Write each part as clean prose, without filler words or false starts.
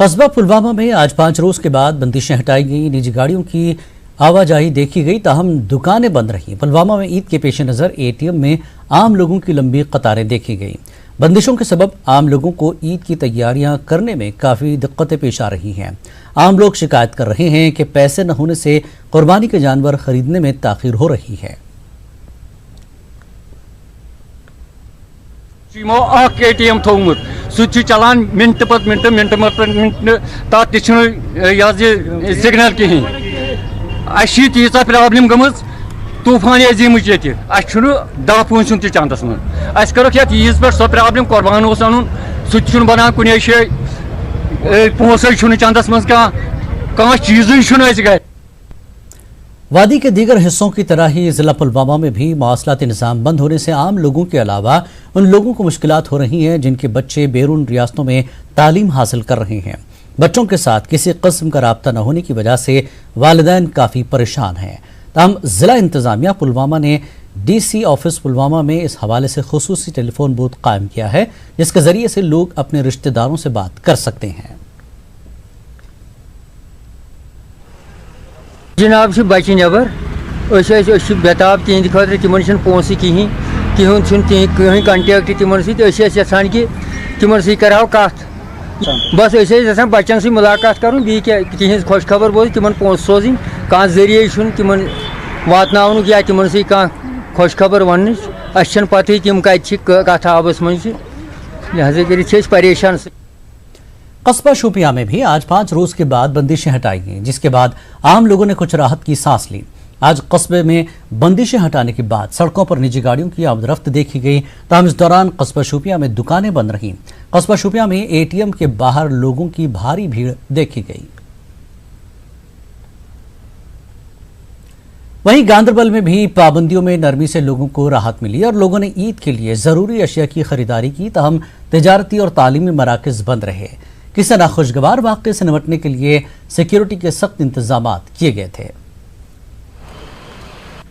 कस्बा पुलवामा में आज 5 रोज के बाद बंदिशें हटाई गई, निजी गाड़ियों की आवाजाही देखी गई, ताहम दुकानें बंद रहीं। पुलवामा में ईद के पेश नज़र एटीएम में आम लोगों की लंबी कतारें देखी गई। बंदिशों के सबब आम लोगों को ईद की तैयारियां करने में काफ़ी दिक्कतें पेश आ रही हैं। आम लोग शिकायत कर रहे हैं कि पैसे न होने से कुर्बानी के जानवर खरीदने में ताखीर हो रही है। एटीएम थोमुत सह चलान मिनट पत मिनट मिनट मिनट तथ सिग्नल कहें तीचा प्रॉब्लम गमज तूफान अजीम ये दह पोस चंदस मज करो ईज पे सो प्रॉब्लम कुर्बान अन सह बनान कुन पोस चंदस मज कह चीज गर। वादी के दीगर हिस्सों की तरह ही जिला पुलवामा में भी मवासलाती निज़ाम बंद होने से आम लोगों के अलावा उन लोगों को मुश्किलात हो रही हैं जिनके बच्चे बैरून रियासतों में तालीम हासिल कर रहे हैं। बच्चों के साथ किसी किस्म का राब्ता न होने की वजह से वालिदैन काफ़ी परेशान हैं। ताहम जिला इंतज़ामिया पुलवामा ने DC ऑफिस पुलवामा में इस हवाले से खुसूसी टेलीफोन बूथ कायम किया है, जिसके ज़रिए से लोग अपने रिश्तेदारों से बात कर सकते हैं। जनाब बच्चे नबर बेताब तिहद खतर तिमन पोस कहें कहीं कंटेक्ट तिमन सहान कि तिमन सहो कत बस यहां बच्चन से मुलाकात कर तिहज खुश खबर बोज तिमन पोस सोजन कह जरिए तिमन वातन या तिमन सी खुश खबर वन पता तम कत आबस मज लिहाजा कर परेशान। कस्बा शोपियां में भी आज 5 रोज के बाद बंदिशें हटाई गईं, जिसके बाद आम लोगों ने कुछ राहत की सांस ली। आज कस्बे में बंदिशें हटाने के बाद सड़कों पर निजी गाड़ियों की आमदरफ्त देखी गई। ताहम इस दौरान कस्बा शोपियां में दुकानें बंद रहीं। कस्बा शोपियां में एटीएम के बाहर लोगों की भारी भीड़ देखी गई। वहीं गांदरबल में भी पाबंदियों में नरमी से लोगों को राहत मिली और लोगों ने ईद के लिए जरूरी अशिया की खरीदारी की। ताहम तिजारती और तालीमी मराकज बंद रहे। किसी नाखुशगवार वाक़े से निपटने के लिए सिक्योरिटी के सख्त इंतजाम किए गए थे।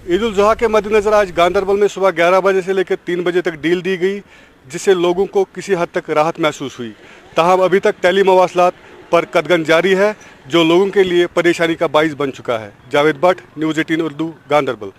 ईद उल जुहा के मद्देनजर आज गांदरबल में सुबह 11 बजे से लेकर 3 बजे तक डील दी गई, जिससे लोगों को किसी हद तक राहत महसूस हुई। ताहम अभी तक टेली मवासलात पर कदगन जारी है, जो लोगों के लिए परेशानी का बाइस बन चुका है। जावेद भट्ट, न्यूज़ 18 उर्दू, गांदरबल।